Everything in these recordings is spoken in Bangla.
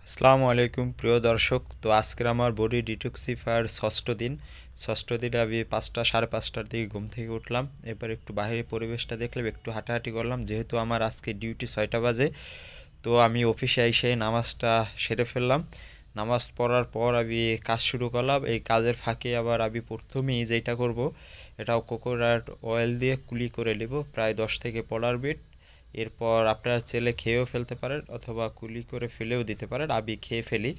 আসসালামু আলাইকুম প্রিয় দর্শক। তো আজকের আমার বডি ডিটক্সিফায়ার ষষ্ঠ দিনে আমি 5টা সাড়ে 5টার দিকে ঘুম থেকে উঠলাম। এবার একটু বাইরের পরিবেশটা দেখলাম, একটু হাঁটাহাঁটি করলাম, যেহেতু আমার আজকে ডিউটি 6টা বাজে। তো আমি অফিসে এসে নামাজটা সেরে ফেললাম। নামাজ পড়ার পর আমি কাজ শুরু করলাম। এই কাজের ফাঁকে আবার আমি প্রথমেই যেটা করব, এটাও কোকোনাট অয়েল দিয়ে কুলি করে নেব, প্রায় 10 থেকে 15 মিনিট। এরপর আপনারা চেলে খেয়েও ফেলতে পারেন অথবা কুলি করে ফেলেও দিতে পারেন, আমি খেয়ে ফেলি।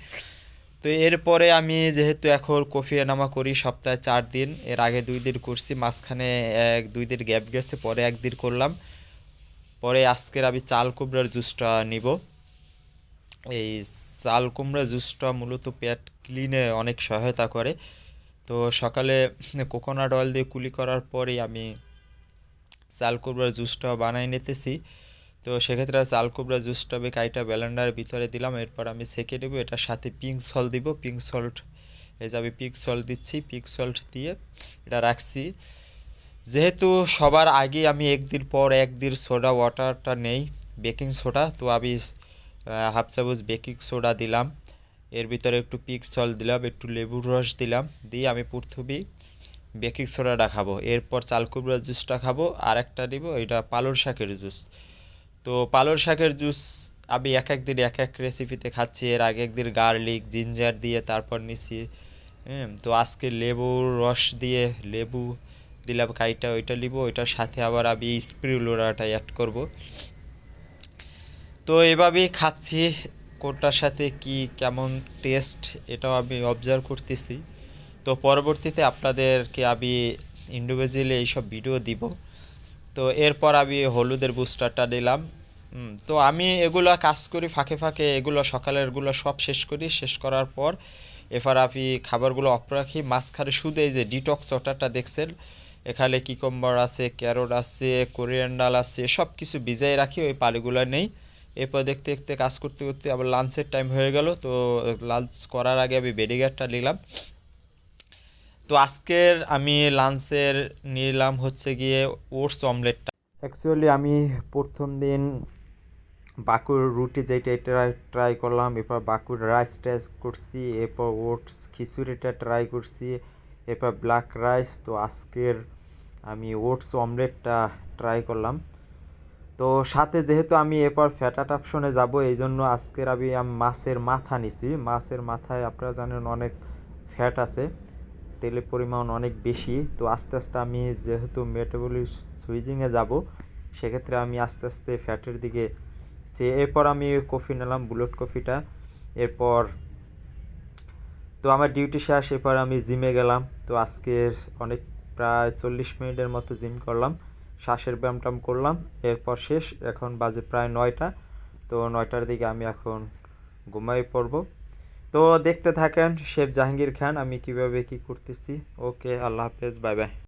তো এরপরে আমি যেহেতু এখন কফি এনামা করি সপ্তাহে 4 দিন, এর আগে 2 দিন করছি, মাঝখানে 1-2 দিন গ্যাপ গেছে, পরে একদিন করলাম। পরে আজকের আমি চাল কুমড়ার জুসটা নিব। এই চাল কুমড়া জুসটা মূলত পেট ক্লিনে অনেক সহায়তা করে। তো সকালে কোকোনাট অয়েল দিয়ে কুলি করার পরেই আমি চাল কুমড়ার জুসটা বানাই নিতেছি। তো সেক্ষেত্রে চাল কুমড়া জুসটা আমি কাইটা ব্লেন্ডারের ভিতরে দিলাম, এরপর আমি সেঁকে নেব। এটার সাথে পিঙ্ক সল্ট দিব, পিঙ্ক সল্ট, এই যে আমি পিঙ্ক সল্ট দিচ্ছি, পিঙ্ক সল্ট দিয়ে এটা রাখছি। যেহেতু সবার আগে আমি একদিন পর একদিন সোডা ওয়াটারটা নেই, বেকিং সোডা, তো আমি 1/2 চামচ বেকিং সোডা দিলাম, এর ভিতরে একটু পিঙ্ক সল্ট দিলাম, একটু লেবুর রস দিলাম, দিয়ে আমি প্রথমেই বেকিং সোডাটা খাবো, এরপর চাল কুমড়ার জুসটা খাবো, আর একটা নিব এটা পালং শাকের জুস। তো পালং শাকের জুস আমি এক এক দিন এক এক রেসিপিতে খাচ্ছি, এর আগে একদিন গার্লিক জিঞ্জার দিয়ে তারপর নিছি। হ্যাঁ, তো আজকে লেবুর রস দিয়ে লেবু দিলাম কাইটা, ওইটা নিব, ওইটার সাথে আবার আমি স্প্রিউলোরাটা অ্যাড করব। তো এভাবেই খাচ্ছি, কোনটার সাথে কি কেমন টেস্ট এটাও আমি অবজার্ভ করতেছি। তো পরবর্তীতে আপনাদেরকে আমি ইন্ডিভিজুয়ালি এইসব ভিডিও দিব। তো এরপর আমি হলুদের বুস্টারটা নিলাম। তো আমি এগুলো কাজ করি ফাঁকে ফাঁকে, এগুলো সকালেরগুলো সব শেষ করি, শেষ করার পর এরপর আমি খাবারগুলো অফ রাখি। মাঝখানে শুধু এই যে ডিটক্স ওয়াটারটা দেখছেন, এখানে কিকম্বার আছে, ক্যারট আছে, কোরিয়ান ডাল আছে, সব কিছু ভিজাই রাখি, ওই পানিগুলো নেই। এরপর দেখতে দেখতে কাজ করতে করতে আবার লাঞ্চের টাইম হয়ে গেল। তো লাঞ্চ করার আগে আমি বেডিগারটা নিলাম। তো আজকের আমি লাঞ্চের নিলাম হচ্ছে গিয়ে ওটস অমলেটটা। অ্যাকচুয়ালি আমি প্রথম দিন বাকুর রুটি যেটা এটা ট্রাই করলাম, এরপর বাকুর রাইস ট্রাই করছি, এরপর ওটস খিচুড়িটা ট্রাই করছি, এরপর ব্ল্যাক রাইস। তো আজকের আমি ওটস অমলেটটা ট্রাই করলাম। তো সাথে যেহেতু আমি এরপর ফ্যাটাট অপশনে যাব, এই জন্য আজকের আমি মাছের মাথা নিছি। মাছের মাথায় আপনারা জানেন অনেক ফ্যাট আছে, তেলের পরিমাণ অনেক বেশি। তো আস্তে আস্তে আমি যেহেতু মেটাবলিক সুইচিংয়ে যাব, সেক্ষেত্রে আমি আস্তে আস্তে ফ্যাটের দিকে এরপর আমি কফি নিলাম, বুলেট কফিটা। এরপর তো আমার ডিউটি শেষ, এরপর আমি জিমে গেলাম। তো আজকের অনেক প্রায় 40 মিনিটের মতো জিম করলাম, শ্বাসের ব্যায়াম ট্যায়াম করলাম। এরপর শেষ, এখন বাজে প্রায় 9টা। তো 9টার দিকে আমি এখন ঘুমাই পড়ব। তো দেখতে থাকেন শেফ জাহাঙ্গীর খান আমি কিভাবে কি করতেছি। ওকে, আল্লাহ হাফেজ, বাই বাই।